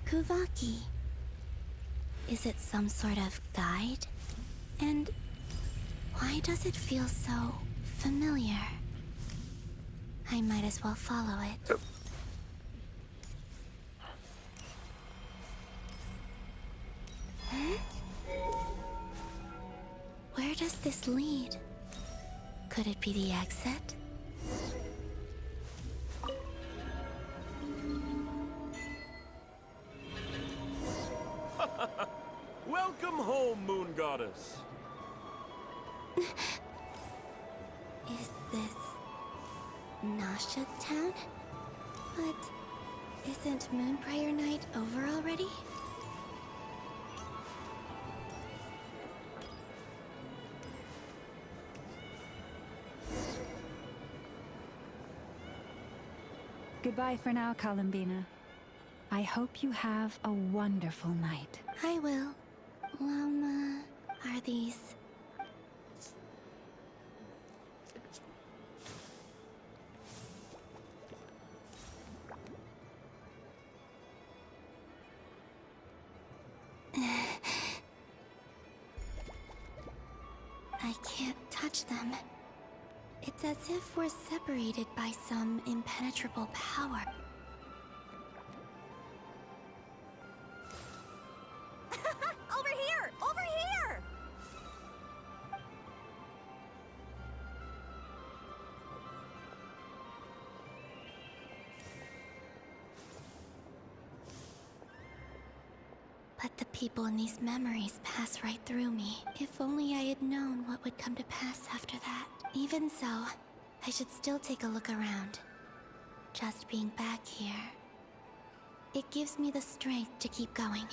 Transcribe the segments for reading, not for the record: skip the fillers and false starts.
Kuvaki. Is it some sort of guide? And why does it feel so familiar? I might as well follow it. Where does this lead? Could it be the exit? Welcome home, Moon Goddess. Is this Nasha Town? But isn't Moon Prayer Night over already? Goodbye for now, Columbina. I hope you have a wonderful night. I will. Lama, are these... I can't touch them. It's as if we're separated by some impenetrable power. Over here! Over here! But the people in these memories pass right through me. If only I had known what would come to pass after that. Even so, I should still take a look around. Just being back here, it gives me the strength to keep going.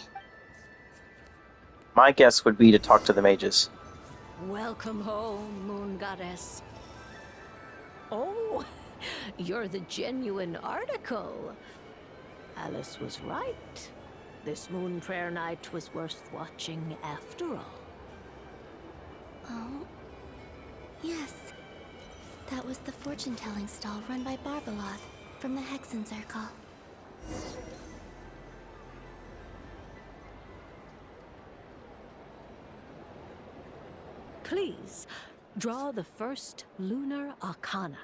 My guess would be to talk to the mages. Welcome home, Moon Goddess. Oh, you're the genuine article. Alice was right. This Moon Prayer Night was worth watching after all. Oh? Yes. That was the fortune-telling stall run by Barbeloth from the Hexen Circle. Please, draw the first lunar arcana.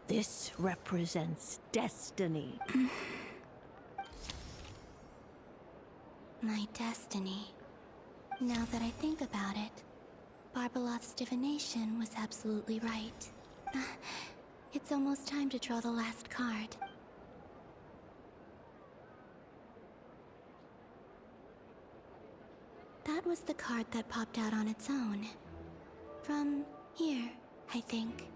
This represents destiny. My destiny. Now that I think about it, Barbeloth's divination was absolutely right. It's almost time to draw the last card. That was the card that popped out on its own. From here, I think.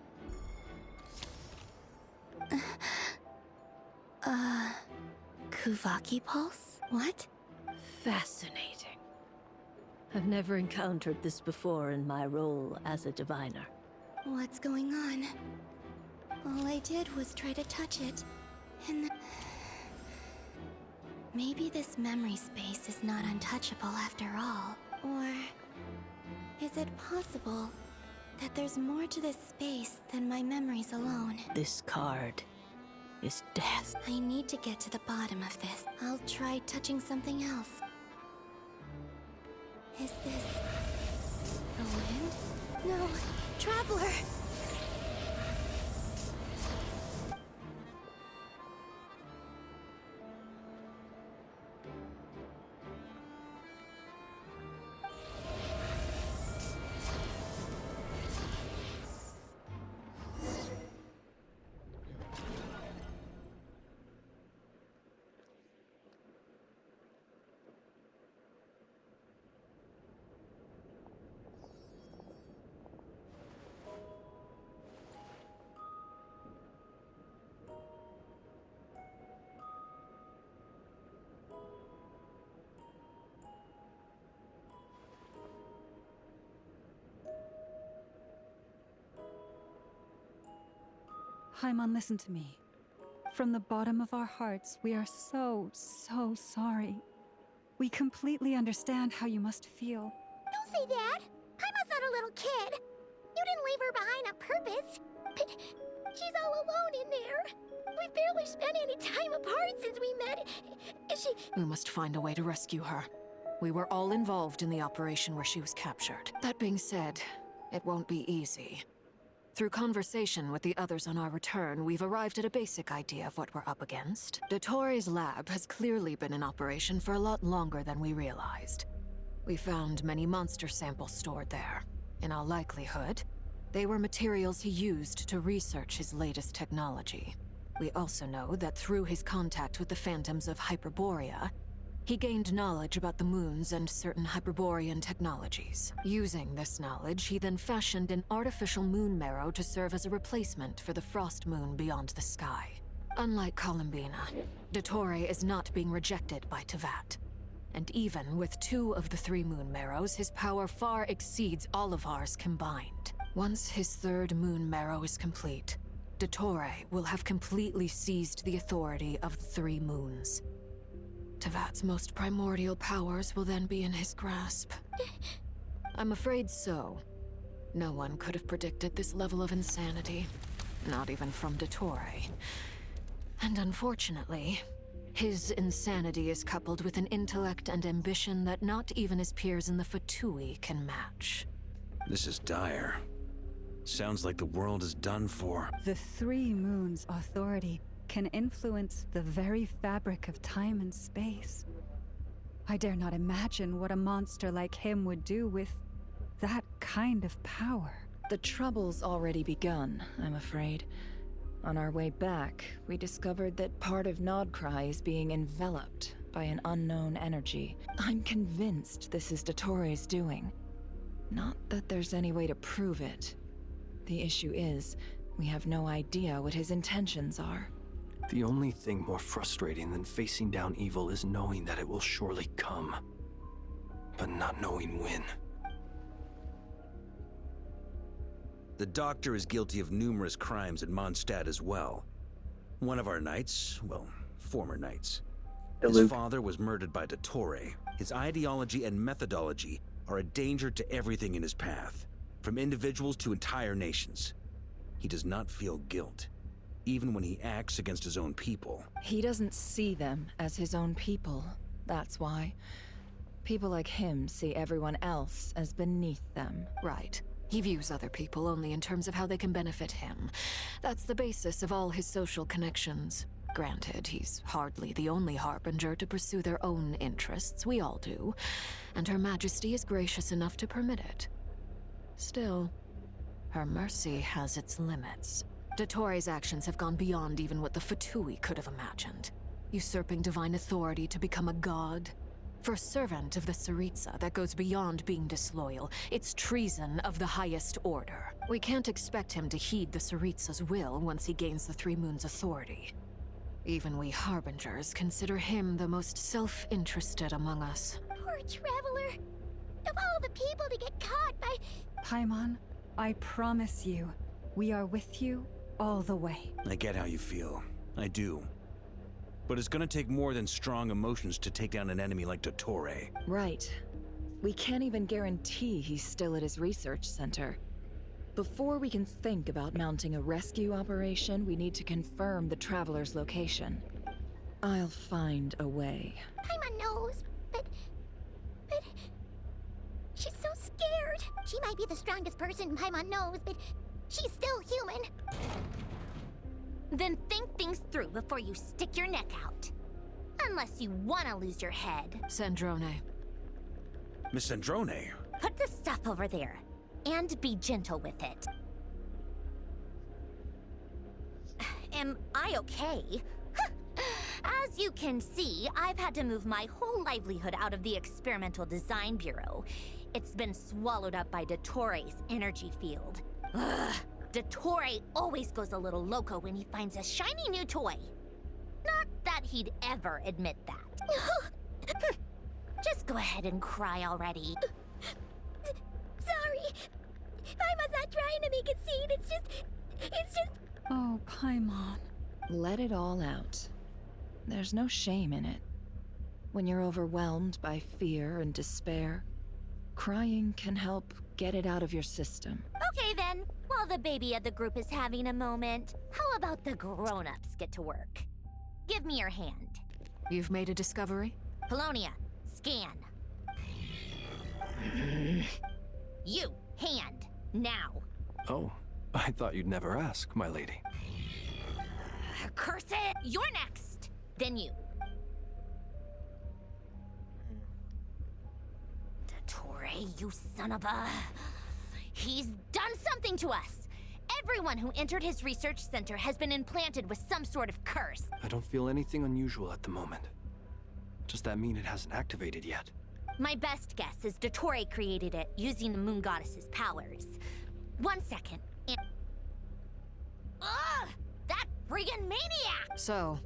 Kuvaki Pulse? What? Fascinating. I've never encountered this before in my role as a diviner. What's going on? All I did was try to touch it, and maybe this memory space is not untouchable after all. Or is it possible that there's more to this space than my memories alone? This card is death. I need to get to the bottom of this. I'll try touching something else. Is this the wind? No, Traveler! Haimon, listen to me. From the bottom of our hearts, we are so sorry. We completely understand how you must feel. Don't say that! Haima's not a little kid! You didn't leave her behind on purpose! But she's all alone in there! We've barely spent any time apart since we met. Is she... We must find a way to rescue her. We were all involved in the operation where she was captured. That being said, it won't be easy. Through conversation with the others on our return, we've arrived at a basic idea of what we're up against. Dottore lab has clearly been in operation for a lot longer than we realized. We found many monster samples stored there. In all likelihood, they were materials he used to research his latest technology. We also know that through his contact with the phantoms of Hyperborea, he gained knowledge about the moons and certain Hyperborean technologies. Using this knowledge, he then fashioned an artificial moon marrow to serve as a replacement for the frost moon beyond the sky. Unlike Columbina, Dottore is not being rejected by Teyvat. And even with 2 of the 3 moon marrows, his power far exceeds all of ours combined. Once his 3rd moon marrow is complete, Dottore will have completely seized the authority of the 3 moons. Teyvat's most primordial powers will then be in his grasp. I'm afraid so. No one could have predicted this level of insanity. Not even from Dottore. And unfortunately, his insanity is coupled with an intellect and ambition that not even his peers in the Fatui can match. This is dire. Sounds like the world is done for. The 3 moons' authority can influence the very fabric of time and space. I dare not imagine what a monster like him would do with that kind of power. The trouble's already begun, I'm afraid. On our way back, we discovered that part of Nodcry is being enveloped by an unknown energy. I'm convinced this is Dottore's doing. Not that there's any way to prove it. The issue is, we have no idea what his intentions are. The only thing more frustrating than facing down evil is knowing that it will surely come, but not knowing when. The Doctor is guilty of numerous crimes at Mondstadt as well. One of our knights, well, former knights. His father was murdered by Dottore. His ideology and methodology are a danger to everything in his path, from individuals to entire nations. He does not feel guilt, even when he acts against his own people. He doesn't see them as his own people, that's why. People like him see everyone else as beneath them. Right. He views other people only in terms of how they can benefit him. That's the basis of all his social connections. Granted, he's hardly the only harbinger to pursue their own interests. We all do. And Her Majesty is gracious enough to permit it. Still, her mercy has its limits. Dottore's actions have gone beyond even what the Fatui could have imagined. Usurping divine authority to become a god. For a servant of the Tsaritsa, that goes beyond being disloyal. It's treason of the highest order. We can't expect him to heed the Tsaritsa's will once he gains the 3 moons' authority. Even we Harbingers consider him the most self-interested among us. Poor Traveler. Of all the people to get caught by... Paimon, I promise you, we are with you all the way. I get how you feel. I do. But it's gonna take more than strong emotions to take down an enemy like Dottore. Right. We can't even guarantee he's still at his research center. Before we can think about mounting a rescue operation, we need to confirm the Traveler's location. I'll find a way. Paimon knows, but... She's so scared. She might be the strongest person Paimon knows, but she's still human. Then think things through before you stick your neck out. Unless you want to lose your head. Sandrone. Miss Sandrone? Put the stuff over there, and be gentle with it. Am I okay? As you can see, I've had to move my whole livelihood out of the Experimental Design Bureau. It's been swallowed up by Dottore's energy field. Ugh. Dottore always goes a little loco when he finds a shiny new toy. Not that he'd ever admit that. Just go ahead and cry already. Sorry. Paimon's not trying to make a scene. It's just... Oh, Paimon. Let it all out. There's no shame in it. When you're overwhelmed by fear and despair, crying can help get it out of your system. Okay then, While the baby of the group is having a moment, how about the grown-ups get to work? Give me your hand. You've made a discovery? Polonia, scan. You, hand, now. Oh, I thought you'd never ask, my lady. Curse it! You're next! Then you. Dottore, you son of a... He's done something to us! Everyone who entered his research center has been implanted with some sort of curse. I don't feel anything unusual at the moment. Does that mean it hasn't activated yet? My best guess is Dottore created it using the Moon Goddess's powers. 1 second, and... Ugh! That friggin' maniac! So,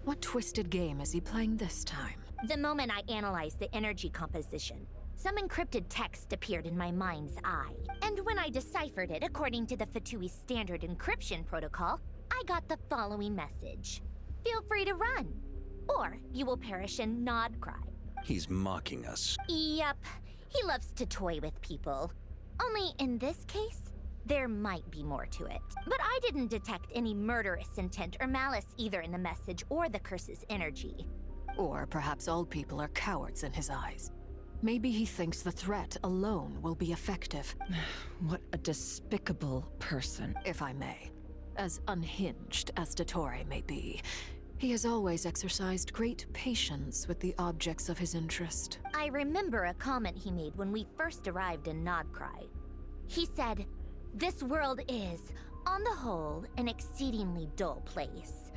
what twisted game is he playing this time? The moment I analyzed the energy composition, some encrypted text appeared in my mind's eye. And when I deciphered it according to the Fatui standard encryption protocol, I got the following message. Feel free to run, or you will perish in Nodcry. He's mocking us. Yep, he loves to toy with people. Only in this case, there might be more to it. But I didn't detect any murderous intent or malice either in the message or the curse's energy. Or perhaps all people are cowards in his eyes. Maybe he thinks the threat alone will be effective. What a despicable person, if I may. As unhinged as Dottore may be, he has always exercised great patience with the objects of his interest. I remember a comment he made when we first arrived in Nodcry. He said, "This world is, on the whole, an exceedingly dull place.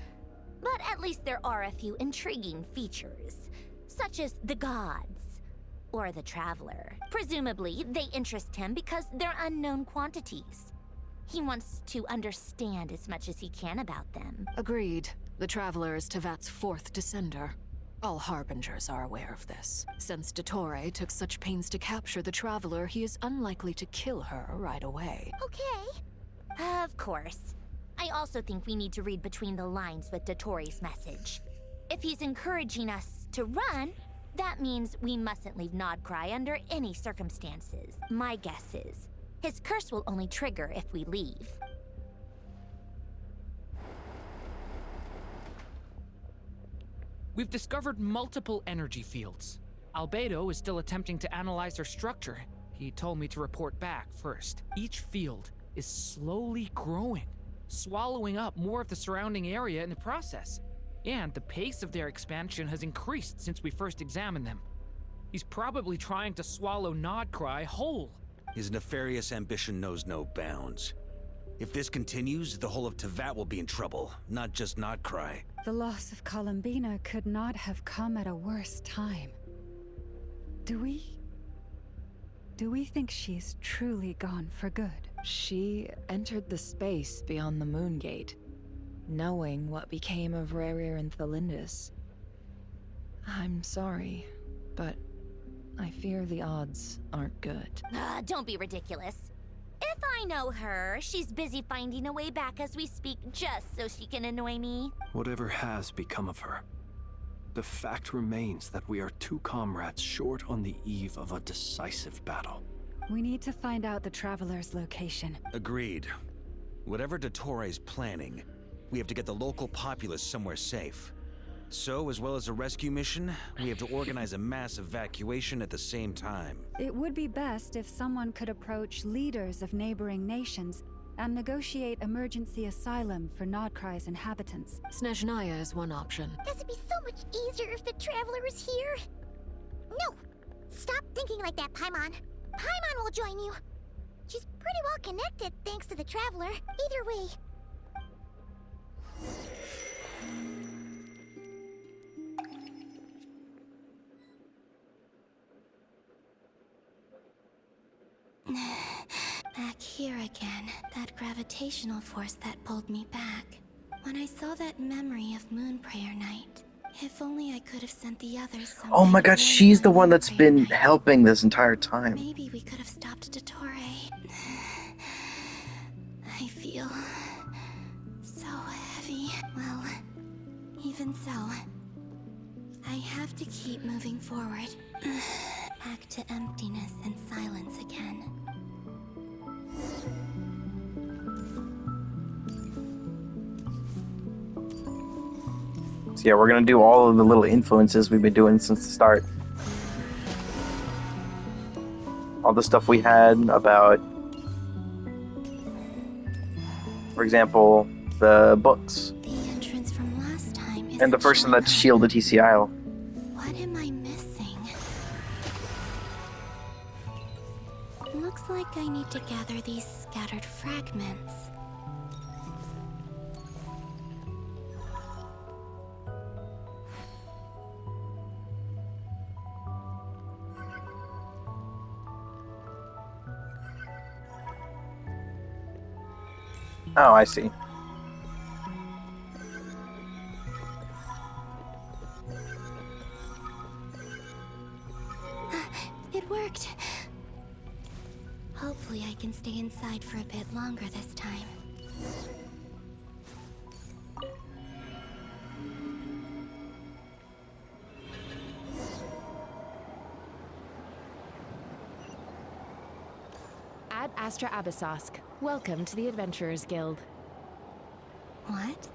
But at least there are a few intriguing features, such as the gods, or the Traveler. Presumably, they interest him because they're unknown quantities. He wants to understand as much as he can about them." Agreed. The Traveler is Tevat's fourth descender. All Harbingers are aware of this. Since Dottore took such pains to capture the Traveler, he is unlikely to kill her right away. Okay. Of course. I also think we need to read between the lines with Dottore's message. If he's encouraging us to run, that means we mustn't leave Nodcry under any circumstances. My guess is, his curse will only trigger if we leave. We've discovered multiple energy fields. Albedo is still attempting to analyze their structure. He told me to report back first. Each field is slowly growing, swallowing up more of the surrounding area in the process. And the pace of their expansion has increased since we first examined them. He's probably trying to swallow Nodcry whole. His nefarious ambition knows no bounds. If this continues, the whole of Tevat will be in trouble, not just Nodcry. The loss of Columbina could not have come at a worse time. Do we think she's truly gone for good? She entered the space beyond the Moon Gate, knowing what became of Rerir and Thalindus. I'm sorry, but I fear the odds aren't good. Don't be ridiculous. If I know her, she's busy finding a way back as we speak just so she can annoy me. Whatever has become of her, the fact remains that we are two comrades short on the eve of a decisive battle. We need to find out the Traveler's location. Agreed. Whatever Dottore's planning, we have to get the local populace somewhere safe. So, as well as a rescue mission, we have to organize a mass evacuation at the same time. It would be best if someone could approach leaders of neighboring nations and negotiate emergency asylum for Nodcry's inhabitants. Snezhnaya is one option. This would be so much easier if the Traveler was here. No! Stop thinking like that, Paimon. Paimon will join you. She's pretty well connected thanks to the Traveler. Either way. Back here again. That gravitational force that pulled me back. When I saw that memory of Moonprayer Night, if only I could have sent the others something. Oh my god, she's the one that's been helping this entire time. Maybe we could have stopped Dottore. I feel so heavy. Well, even so, I have to keep moving forward. Back to emptiness and silence again. So yeah, we're gonna do all of the little influences we've been doing since the start. All the stuff we had about, for example, the books. The entrance from last time And the isn't person showing that up. shielded TC Isle. What am I missing? Looks like I need to gather these scattered fragments. Oh, I see. It worked. Hopefully I can stay inside for a bit longer this time. Ad Astra Abyssosque. Welcome to the Adventurers Guild. What?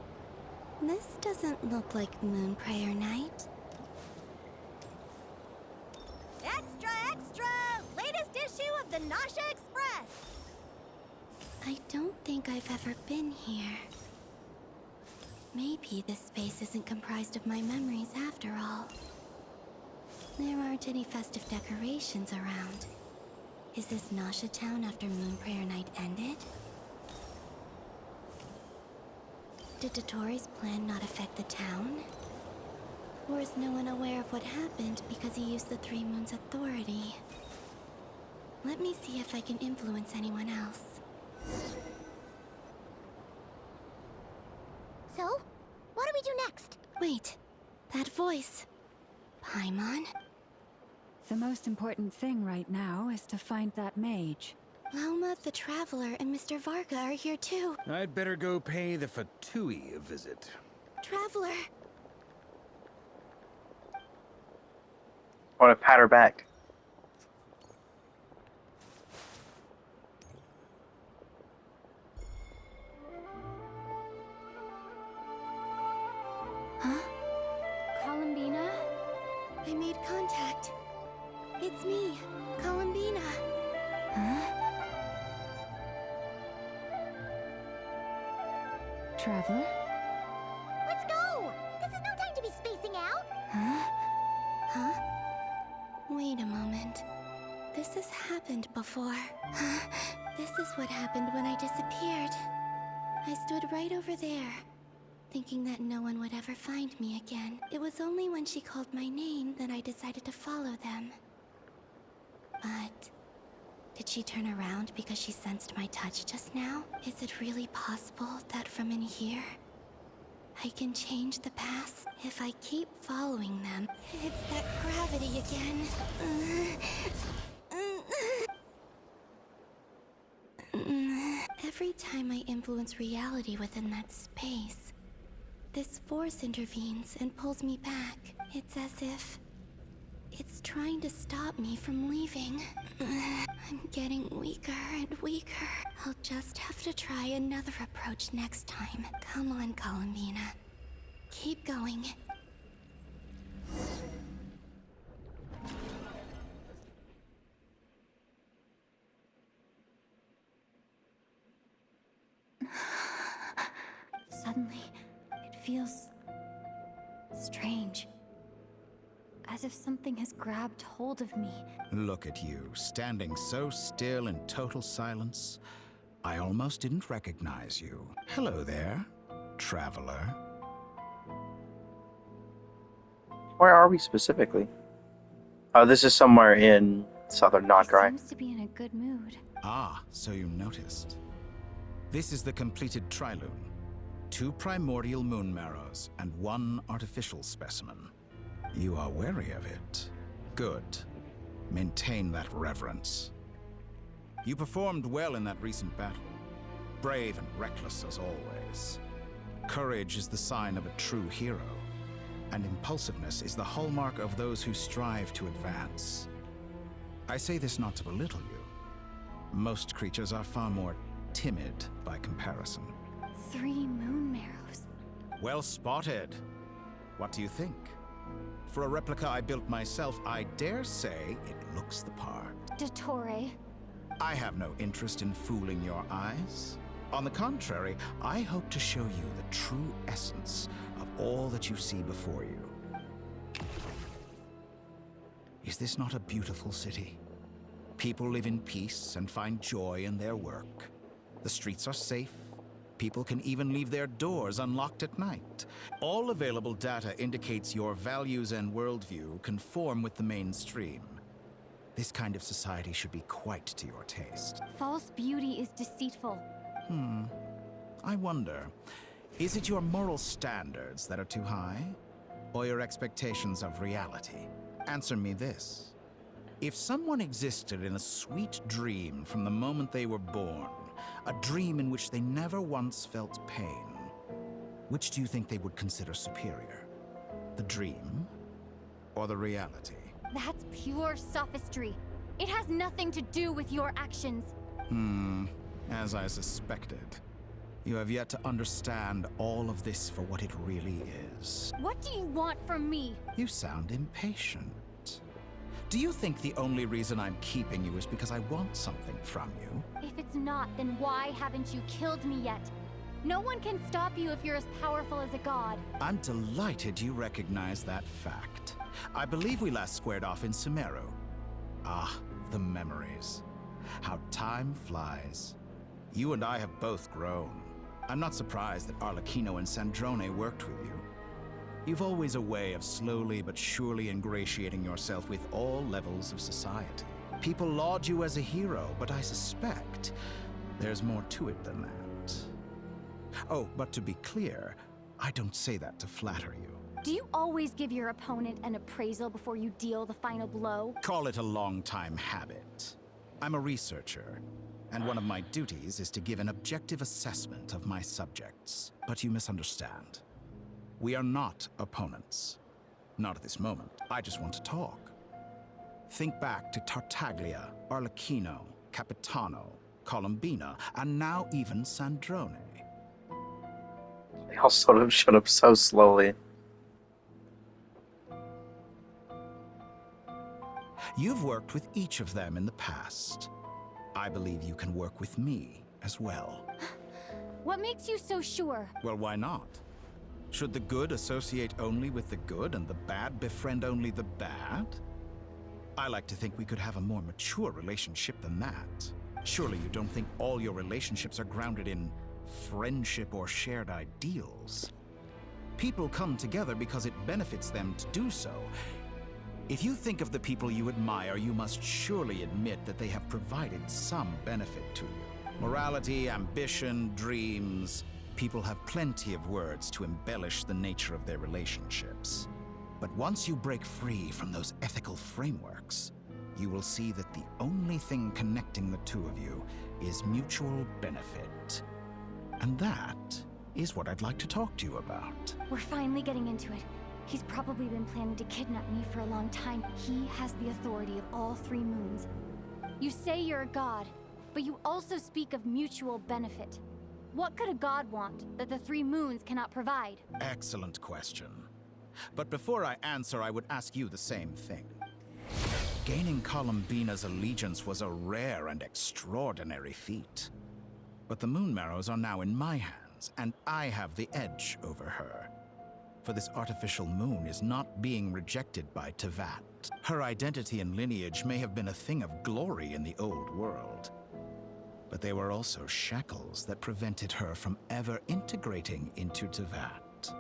This doesn't look like Moonprayer Night. Extra, extra! Latest issue of the Nasha Express! I don't think I've ever been here. Maybe this space isn't comprised of my memories after all. There aren't any festive decorations around. Is this Nasha Town after Moonprayer Night ended? Did Dotori's plan not affect the town? Or is no one aware of what happened because he used the Three Moons' authority? Let me see if I can influence anyone else. So, what do we do next? Wait, that voice. Paimon? The most important thing right now is to find that mage. Lauma the Traveler and Mr. Varga are here too. I'd better go pay the Fatui a visit. Traveler! I want to pat her back. Huh? Columbina? I made contact. It's me, Columbina. Huh? Traveler? Let's go! This is no time to be spacing out! Huh? Huh? Wait a moment. This has happened before. This is what happened when I disappeared. I stood right over there, thinking that no one would ever find me again. It was only when she called my name that I decided to follow them. But did she turn around because she sensed my touch just now? Is it really possible that from in here, I can change the past? If I keep following them, it's that gravity again. Every time I influence reality within that space, this force intervenes and pulls me back. It's as if it's trying to stop me from leaving. I'm getting weaker and weaker. I'll just have to try another approach next time. Come on, Columbina. Keep going. Suddenly, it feels strange. As if something has grabbed hold of me. Look at you, standing so still in total silence. I almost didn't recognize you. Hello there, traveler. Where are we specifically? Oh, this is somewhere in southern Nodgrai. Seems to be in a good mood. Ah, so you noticed. This is the completed Trilune. 2 primordial moon marrows and 1 artificial specimen. You are wary of it. Good. Maintain that reverence. You performed well in that recent battle. Brave and reckless as always. Courage is the sign of a true hero, and impulsiveness is the hallmark of those who strive to advance. I say this not to belittle you. Most creatures are far more timid by comparison. 3 moon marrows. Well spotted. What do you think? For a replica I built myself, I dare say it looks the part. Dottore. I have no interest in fooling your eyes. On the contrary, I hope to show you the true essence of all that you see before you. Is this not a beautiful city? People live in peace and find joy in their work. The streets are safe. People can even leave their doors unlocked at night. All available data indicates your values and worldview conform with the mainstream. This kind of society should be quite to your taste. False beauty is deceitful. I wonder, is it your moral standards that are too high? Or your expectations of reality? Answer me this. If someone existed in a sweet dream from the moment they were born, a dream in which they never once felt pain, which do you think they would consider superior? The dream or the reality? That's pure sophistry. It has nothing to do with your actions. As I suspected. You have yet to understand all of this for what it really is. What do you want from me? You sound impatient. Do you think the only reason I'm keeping you is because I want something from you? If it's not, then why haven't you killed me yet? No one can stop you if you're as powerful as a god. I'm delighted you recognize that fact. I believe we last squared off in Sumeru. Ah, the memories. How time flies. You and I have both grown. I'm not surprised that Arlecchino and Sandrone worked with you. You've always a way of slowly but surely ingratiating yourself with all levels of society. People laud you as a hero, but I suspect there's more to it than that. Oh, but to be clear, I don't say that to flatter you. Do you always give your opponent an appraisal before you deal the final blow? Call it a long-time habit. I'm a researcher, and one of my duties is to give an objective assessment of my subjects. But you misunderstand. We are not opponents. Not at this moment. I just want to talk. Think back to Tartaglia, Arlecchino, Capitano, Colombina, and now even Sandrone. They all sort of shut up so slowly. You've worked with each of them in the past. I believe you can work with me as well. What makes you so sure? Well, why not? Should the good associate only with the good and the bad befriend only the bad? I like to think we could have a more mature relationship than that. Surely you don't think all your relationships are grounded in friendship or shared ideals? People come together because it benefits them to do so. If you think of the people you admire, you must surely admit that they have provided some benefit to you. Morality, ambition, dreams. People have plenty of words to embellish the nature of their relationships. But once you break free from those ethical frameworks, you will see that the only thing connecting the two of you is mutual benefit. And that is what I'd like to talk to you about. We're finally getting into it. He's probably been planning to kidnap me for a long time. He has the authority of all three moons. You say you're a god, but you also speak of mutual benefit. What could a god want that the three moons cannot provide? Excellent question. But before I answer, I would ask you the same thing. Gaining Colombina's allegiance was a rare and extraordinary feat. But the Moon Marrows are now in my hands, and I have the edge over her. For this artificial moon is not being rejected by Teyvat. Her identity and lineage may have been a thing of glory in the old world. But they were also shackles that prevented her from ever integrating into Teyvat.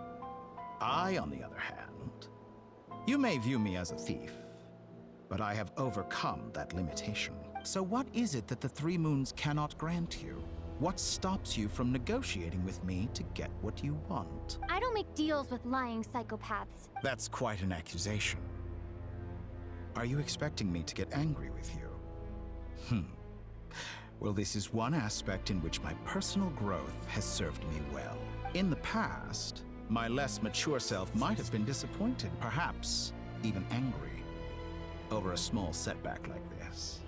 I, on the other hand, you may view me as a thief, but I have overcome that limitation. So what is it that the Three Moons cannot grant you? What stops you from negotiating with me to get what you want? I don't make deals with lying psychopaths. That's quite an accusation. Are you expecting me to get angry with you? Well, this is one aspect in which my personal growth has served me well. In the past, my less mature self might have been disappointed, perhaps even angry, over a small setback like this.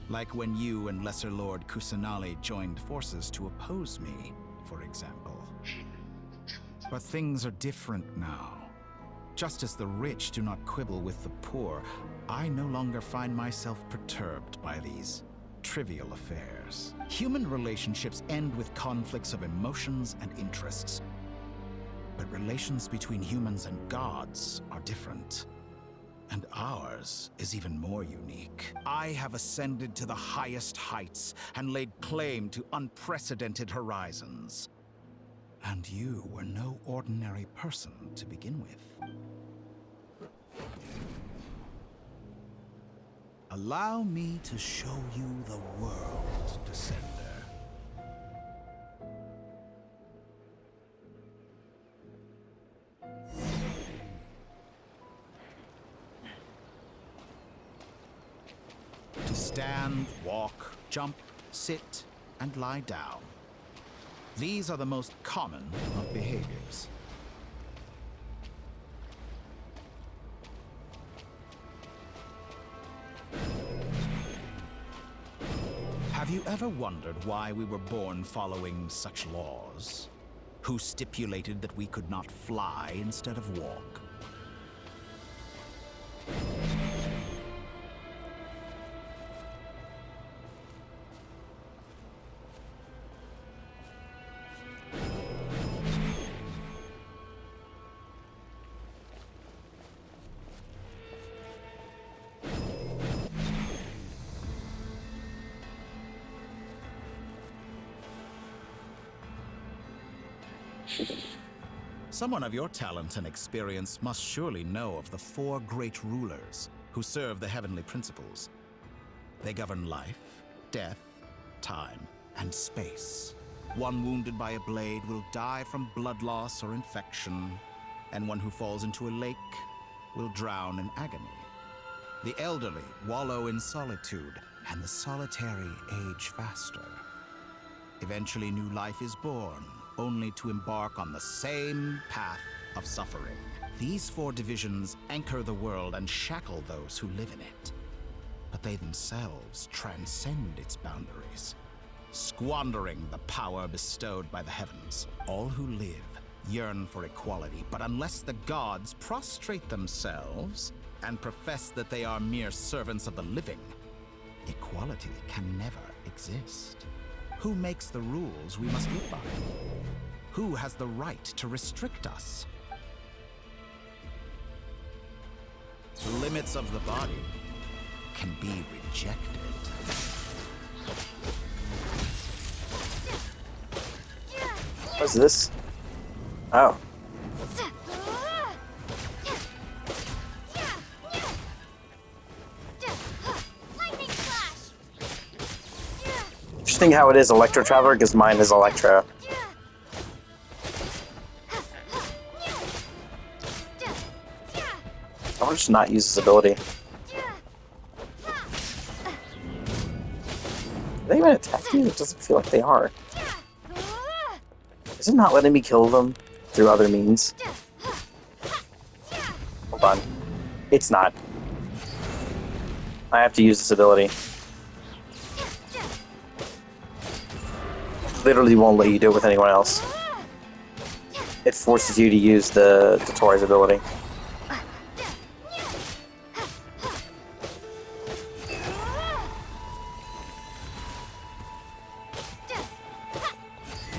Like when you and Lesser Lord Kusanali joined forces to oppose me, for example. But things are different now. Just as the rich do not quibble with the poor, I no longer find myself perturbed by these trivial affairs. Human relationships end with conflicts of emotions and interests. But relations between humans and gods are different. And ours is even more unique. I have ascended to the highest heights and laid claim to unprecedented horizons. And you were no ordinary person to begin with. Allow me to show you the world, Descender. To stand, walk, jump, sit, and lie down. These are the most common of behaviors. Have you ever wondered why we were born following such laws? Who stipulated that we could not fly instead of walk? Someone of your talent and experience must surely know of the 4 great rulers who serve the heavenly principles. They govern life, death, time, and space. One wounded by a blade will die from blood loss or infection, and one who falls into a lake will drown in agony. The elderly wallow in solitude, and the solitary age faster. Eventually, new life is born, only to embark on the same path of suffering. These 4 divisions anchor the world and shackle those who live in it. But they themselves transcend its boundaries, squandering the power bestowed by the heavens. All who live yearn for equality, but unless the gods prostrate themselves and profess that they are mere servants of the living, equality can never exist. Who makes the rules we must live by? Who has the right to restrict us? The limits of the body can be rejected. What's this? Oh. Interesting how it is Electro Traveler, because mine is Electro. I'll just not use his ability. Are they even attacking? It doesn't feel like they are. Is it not letting me kill them through other means? Hold on. It's not. I have to use this ability. Literally won't let you do it with anyone else. It forces you to use the Torres ability.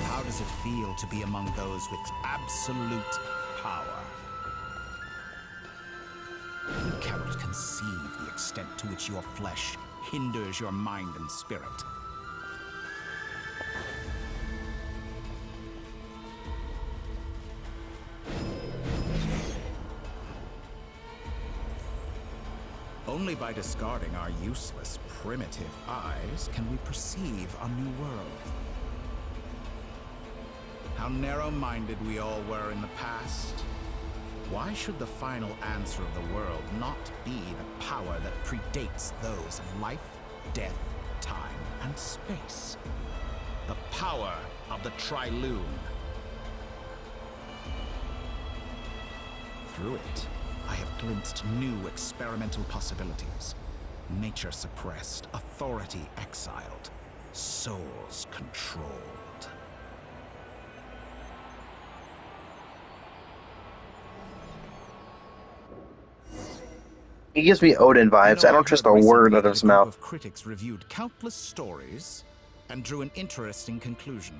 How does it feel to be among those with absolute power? You cannot conceive the extent to which your flesh hinders your mind and spirit. Only by discarding our useless, primitive eyes can we perceive a new world. How narrow-minded we all were in the past. Why should the final answer of the world not be the power that predates those of life, death, time, and space? The power of the Trilune. Through it, I have glimpsed new experimental possibilities. Nature suppressed, authority exiled, souls controlled. He gives me Odin vibes. I don't trust a word out of his mouth. Of critics reviewed countless stories and drew an interesting conclusion.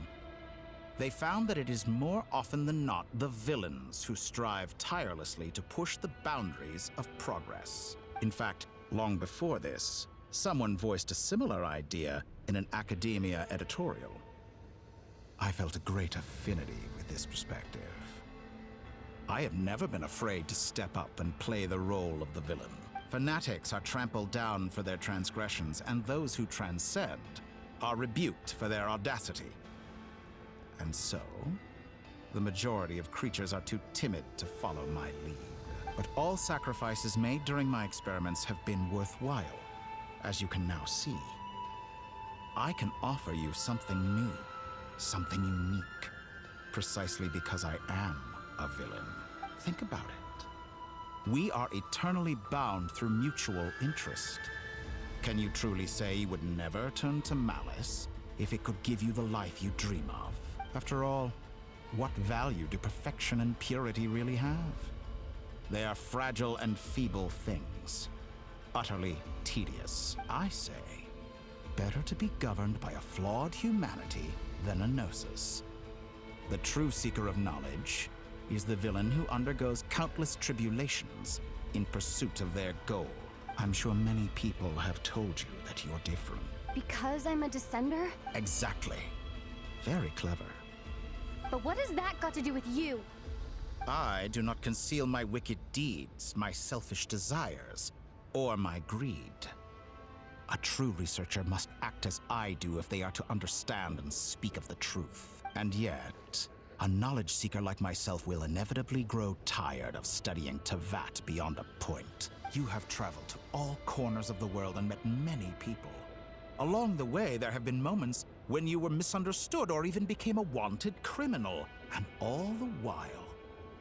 They found that it is more often than not the villains who strive tirelessly to push the boundaries of progress. In fact, long before this, someone voiced a similar idea in an academia editorial. I felt a great affinity with this perspective. I have never been afraid to step up and play the role of the villain. Fanatics are trampled down for their transgressions, and those who transcend are rebuked for their audacity. And so, the majority of creatures are too timid to follow my lead. But all sacrifices made during my experiments have been worthwhile, as you can now see. I can offer you something new, something unique, precisely because I am a villain. Think about it. We are eternally bound through mutual interest. Can you truly say you would never turn to malice if it could give you the life you dream of? After all, what value do perfection and purity really have? They are fragile and feeble things, utterly tedious. I say, better to be governed by a flawed humanity than a gnosis. The true seeker of knowledge is the villain who undergoes countless tribulations in pursuit of their goal. I'm sure many people have told you that you're different. Because I'm a descender? Exactly. Very clever. But what has that got to do with you? I do not conceal my wicked deeds, my selfish desires, or my greed. A true researcher must act as I do if they are to understand and speak of the truth. And yet, a knowledge seeker like myself will inevitably grow tired of studying Teyvat beyond a point. You have traveled to all corners of the world and met many people. Along the way, there have been moments when you were misunderstood or even became a wanted criminal. And all the while,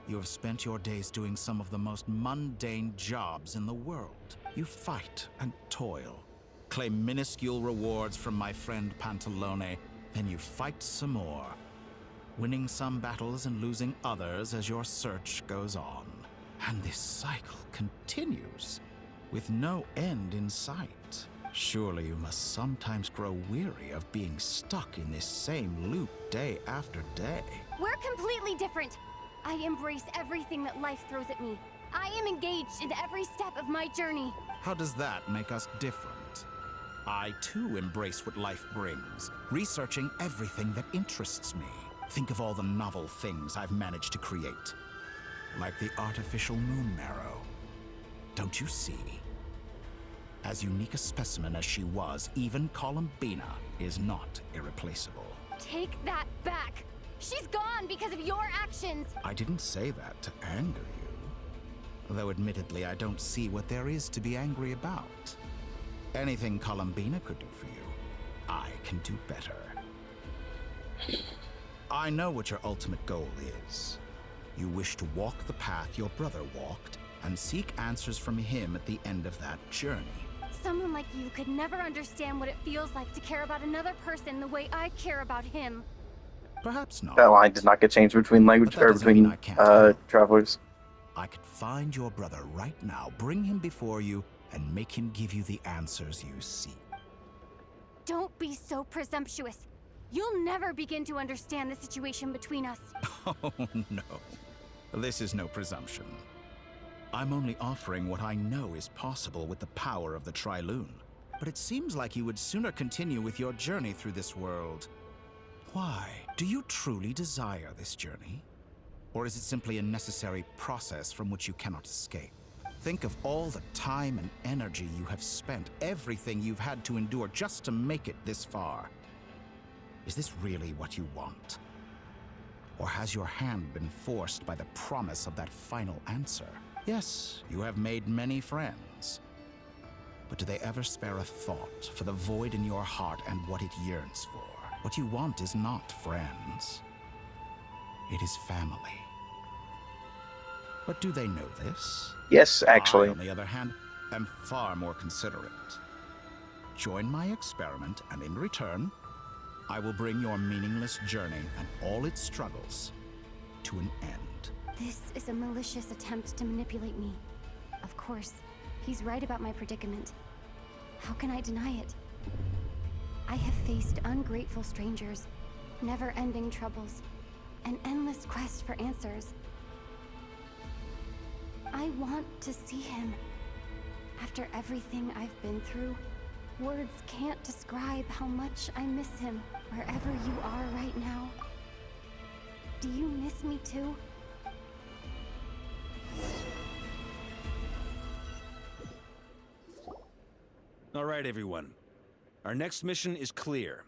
you have spent your days doing some of the most mundane jobs in the world. You fight and toil, claim minuscule rewards from my friend Pantalone, then you fight some more, winning some battles and losing others as your search goes on. And this cycle continues, with no end in sight. Surely you must sometimes grow weary of being stuck in this same loop day after day. We're completely different. I embrace everything that life throws at me. I am engaged in every step of my journey. How does that make us different? I too embrace what life brings, researching everything that interests me. Think of all the novel things I've managed to create. Like the artificial moon marrow. Don't you see? As unique a specimen as she was, even Columbina is not irreplaceable. Take that back! She's gone because of your actions! I didn't say that to anger you. Though admittedly, I don't see what there is to be angry about. Anything Columbina could do for you, I can do better. I know what your ultimate goal is. You wish to walk the path your brother walked and seek answers from him at the end of that journey. Someone like you could never understand what it feels like to care about another person the way I care about him. Perhaps not. That line did not get changed between language or between travelers. I could find your brother right now, bring him before you, and make him give you the answers you seek. Don't be so presumptuous. You'll never begin to understand the situation between us. Oh, no. This is no presumption. I'm only offering what I know is possible with the power of the Trilune. But it seems like you would sooner continue with your journey through this world. Why? Do you truly desire this journey? Or is it simply a necessary process from which you cannot escape? Think of all the time and energy you have spent, everything you've had to endure just to make it this far. Is this really what you want? Or has your hand been forced by the promise of that final answer? Yes, you have made many friends. But do they ever spare a thought for the void in your heart and what it yearns for? What you want is not friends. It is family. But do they know this? Yes, actually. I, on the other hand, am far more considerate. Join my experiment, and in return, I will bring your meaningless journey and all its struggles to an end. This is a malicious attempt to manipulate me. Of course, He's right about my predicament. How can I deny it? I have faced ungrateful strangers, never-ending troubles, an endless quest for answers. I want to see him. After everything I've been through, words can't describe how much I miss him wherever you are right now. Do you miss me too? All right, everyone. Our next mission is clear.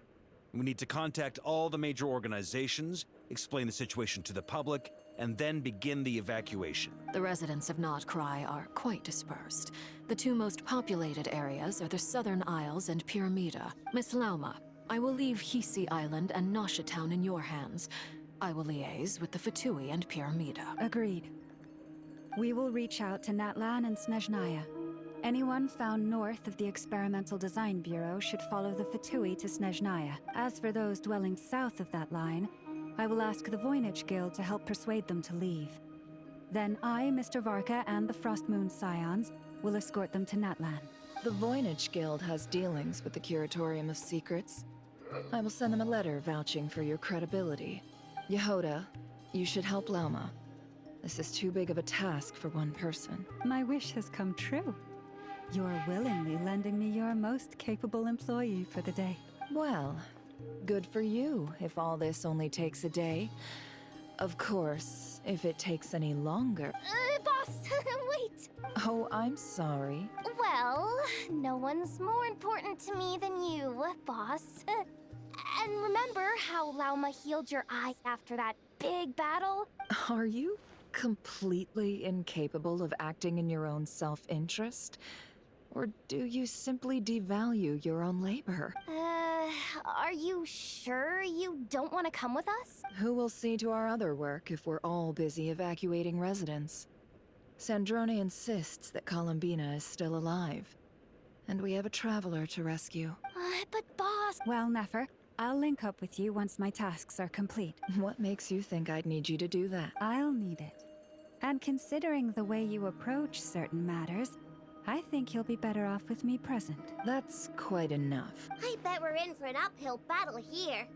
We need to contact all the major organizations, explain the situation to the public, and then begin the evacuation. The residents of Nodcry are quite dispersed. The two most populated areas are the Southern Isles and Pyramida. Miss Lauma, I will leave Hisi Island and Nosha Town in your hands. I will liaise with the Fatui and Pyramida. Agreed. We will reach out to Natlan and Snezhnaya. Anyone found north of the Experimental Design Bureau should follow the Fatui to Snezhnaya. As for those dwelling south of that line, I will ask the Voynich Guild to help persuade them to leave. Then I, Mr. Varka, and the Frostmoon Scions will escort them to Natlan. The Voynich Guild has dealings with the Curatorium of Secrets. I will send them a letter vouching for your credibility. Yehoda, you should help Lauma. This is too big of a task for one person. My wish has come true. You're willingly lending me your most capable employee for the day. Well, good for you if all this only takes a day. Of course, if it takes any longer... Boss, wait! Oh, I'm sorry. Well, no one's more important to me than you, boss. And remember how Lauma healed your eye after that big battle? Are you completely incapable of acting in your own self-interest? Or do you simply devalue your own labor? Are you sure you don't want to come with us? Who will see to our other work if we're all busy evacuating residents? Sandrone insists that Columbina is still alive. And we have a traveler to rescue. But boss... Well, Nefer, I'll link up with you once my tasks are complete. What makes you think I'd need you to do that? I'll need it. And considering the way you approach certain matters, I think you'll be better off with me present. That's quite enough. I bet we're in for an uphill battle here.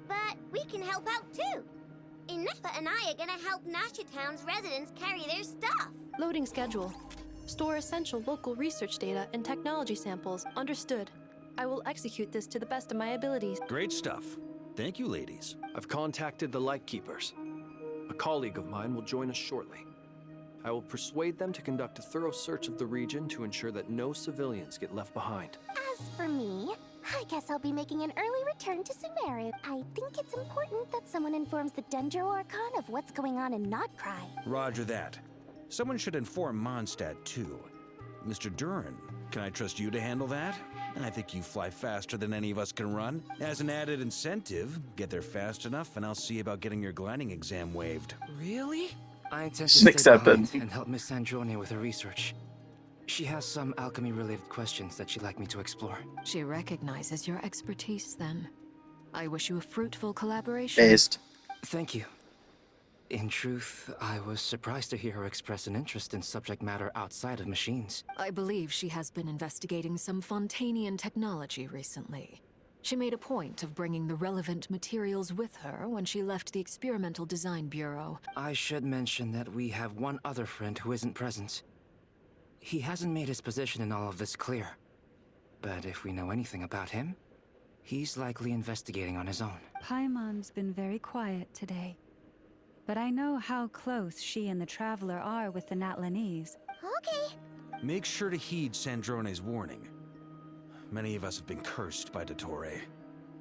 But we can help out too. Inefa and I are gonna help Nosha Town's residents carry their stuff. Loading schedule. Store essential local research data and technology samples. Understood. I will execute this to the best of my abilities. Great stuff. Thank you, ladies. I've contacted the Lightkeepers. A colleague of mine will join us shortly. I will persuade them to conduct a thorough search of the region to ensure that no civilians get left behind. As for me, I guess I'll be making an early return to Sumeru. I think it's important that someone informs the Dendro Archon of what's going on in Nodcry. Roger that. Someone should inform Mondstadt, too. Mr. Duran, can I trust you to handle that? I think you fly faster than any of us can run. As an added incentive, get there fast enough and I'll see about getting your gliding exam waived. Really? I intend to Six stay behind seven. and help Miss Sandrone with her research. She has some alchemy-related questions that she'd like me to explore. She recognizes your expertise, then. I wish you a fruitful collaboration. Based. Thank you. In truth, I was surprised to hear her express an interest in subject matter outside of machines. I believe she has been investigating some Fontanian technology recently. She made a point of bringing the relevant materials with her when she left the Experimental Design Bureau. I should mention that we have one other friend who isn't present. He hasn't made his position in all of this clear. But if we know anything about him, he's likely investigating on his own. Paimon's been very quiet today. But I know how close she and the Traveler are with the Natlanese. Okay. Make sure to heed Sandrone's warning. Many of us have been cursed by Dottore.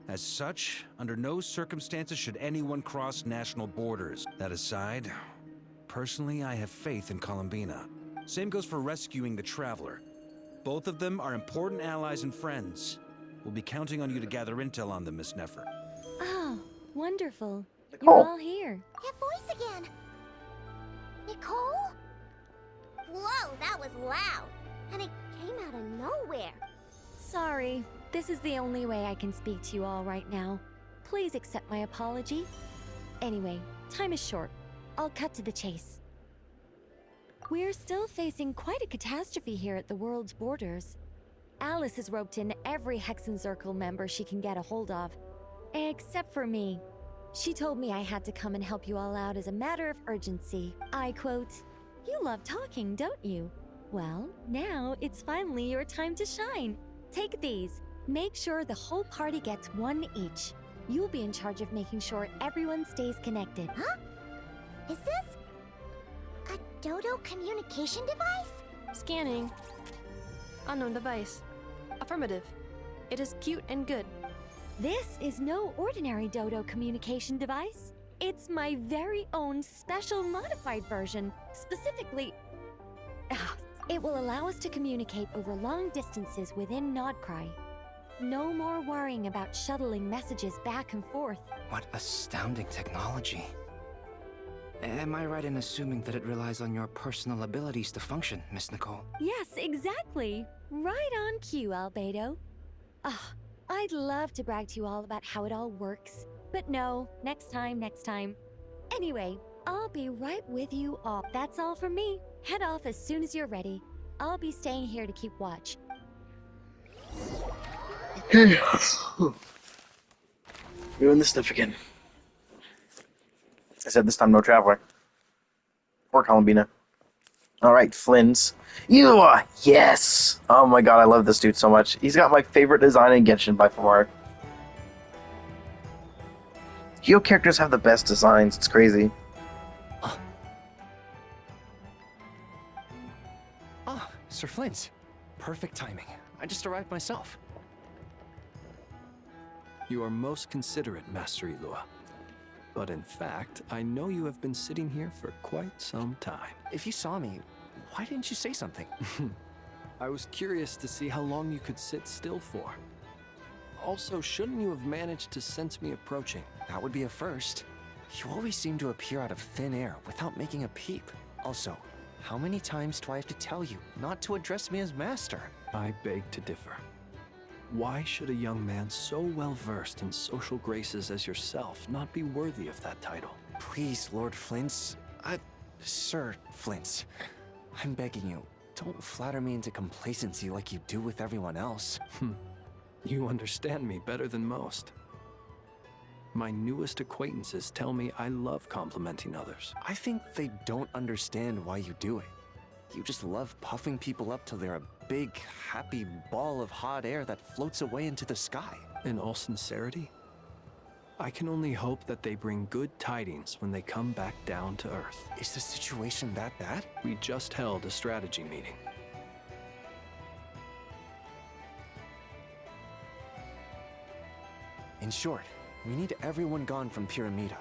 As such, under no circumstances should anyone cross national borders. That aside, personally, I have faith in Columbina. Same goes for rescuing the Traveler. Both of them are important allies and friends. We'll be counting on you to gather intel on them, Miss Nefer. Oh, wonderful. Nicole. You're all here. That voice again. Nicole? Whoa, that was loud. And it came out of nowhere. Sorry. This is the only way I can speak to you all right now. Please accept my apology. Anyway, time is short. I'll cut to the chase. We're still facing quite a catastrophe here at the world's borders. Alice has roped in every Hexencircle member she can get a hold of. Except for me. She told me I had to come and help you all out as a matter of urgency. I quote, "You love talking, don't you? Well, now it's finally your time to shine. Take these. Make sure the whole party gets one each. You'll be in charge of making sure everyone stays connected." Huh? Is this a Dodo communication device? Scanning. Unknown device. Affirmative. It is cute and good. This is no ordinary Dodo communication device. It's my very own special modified version. Specifically, it will allow us to communicate over long distances within Nodcry. No more worrying about shuttling messages back and forth. What astounding technology. Am I right in assuming that it relies on your personal abilities to function, Miss Nicole? Yes, exactly. Right on cue, Albedo. I'd love to brag to you all about how it all works. But no, next time. Anyway, I'll be right with you all. That's all from me. Head off as soon as you're ready. I'll be staying here to keep watch. Doing this stuff again. I said this time no traveler. Or Columbina. Alright, Flynn's. Yes! Oh my god, I love this dude so much. He's got my favorite design in Genshin by far. Hyo characters have the best designs, it's crazy. Sir Flint. Perfect timing. I just arrived myself. You are most considerate, Master Eilua. But in fact, I know you have been sitting here for quite some time. If you saw me, why didn't you say something? I was curious to see how long you could sit still for. Also, shouldn't you have managed to sense me approaching? That would be a first. You always seem to appear out of thin air without making a peep. Also, how many times do I have to tell you not to address me as master? I beg to differ. Why should a young man so well-versed in social graces as yourself not be worthy of that title? Please, Lord Flint's... Sir Flint's. I'm begging you, don't flatter me into complacency like you do with everyone else. You understand me better than most. My newest acquaintances tell me I love complimenting others. I think they don't understand why you do it. You just love puffing people up till they're a big, happy ball of hot air that floats away into the sky. In all sincerity, I can only hope that they bring good tidings when they come back down to Earth. Is the situation that bad? We just held a strategy meeting. In short, we need everyone gone from Pyramida.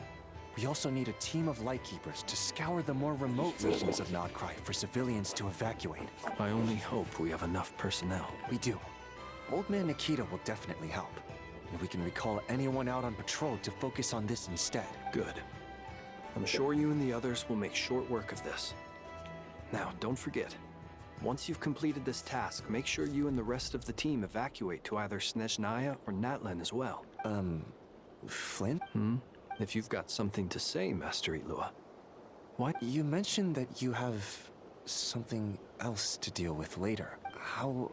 We also need a team of Lightkeepers to scour the more remote regions of Nodcry for civilians to evacuate. I only hope we have enough personnel. We do. Old Man Nikita will definitely help. And we can recall anyone out on patrol to focus on this instead. Good. I'm sure you and the others will make short work of this. Now, don't forget, once you've completed this task, make sure you and the rest of the team evacuate to either Snezhnaya or Natlan as well. Flint? If you've got something to say, Master Eilua. What? You mentioned that you have something else to deal with later. How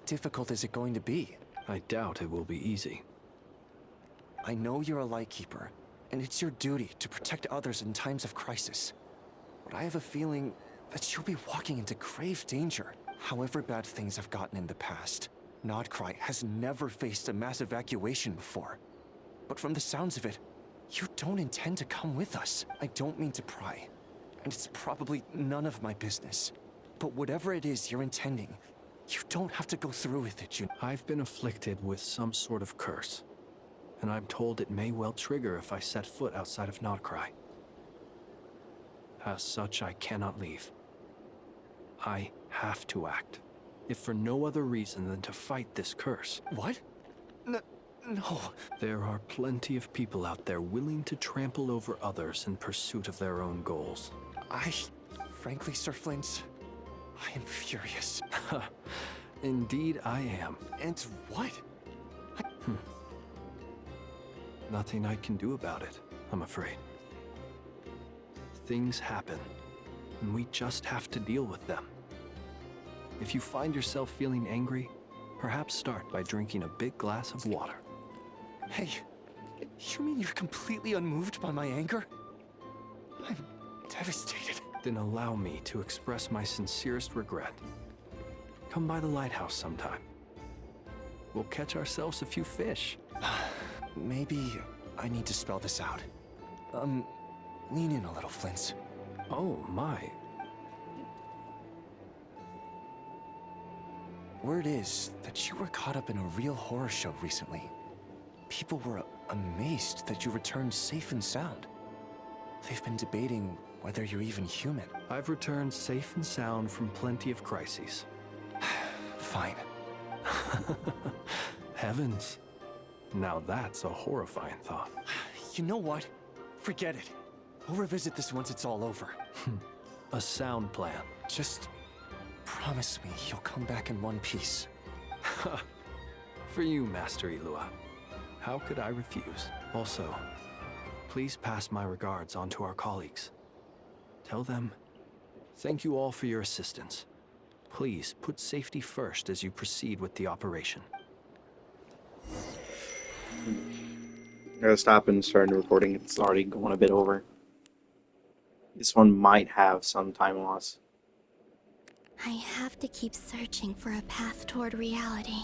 difficult is it going to be? I doubt it will be easy. I know you're a Lightkeeper, and it's your duty to protect others in times of crisis. But I have a feeling that you'll be walking into grave danger. However bad things have gotten in the past, Nodcry has never faced a mass evacuation before. But from the sounds of it, you don't intend to come with us. I don't mean to pry, and it's probably none of my business. But whatever it is you're intending, you don't have to go through with it, I've been afflicted with some sort of curse, and I'm told it may well trigger if I set foot outside of Nodcry. As such, I cannot leave. I have to act, if for no other reason than to fight this curse. What? No. There are plenty of people out there willing to trample over others in pursuit of their own goals. Frankly, Sir Flint, I am furious. Indeed I am. And what? Nothing I can do about it, I'm afraid. Things happen, and we just have to deal with them. If you find yourself feeling angry, perhaps start by drinking a big glass of water. Hey, you mean you're completely unmoved by my anger? I'm devastated. Then allow me to express my sincerest regret. Come by the lighthouse sometime. We'll catch ourselves a few fish. Maybe I need to spell this out. Lean in a little, Flint. Oh, my. Word is that you were caught up in a real horror show recently. People were amazed that you returned safe and sound. They've been debating whether you're even human. I've returned safe and sound from plenty of crises. Fine. Heavens. Now that's a horrifying thought. You know what? Forget it. We'll revisit this once it's all over. A sound plan. Just promise me you'll come back in one piece. For you, Master Ilua. How could I refuse? Also, please pass my regards on to our colleagues. Tell them, thank you all for your assistance. Please put safety first as you proceed with the operation. I gotta stop and start recording. It's already going a bit over. This one might have some time loss. I have to keep searching for a path toward reality.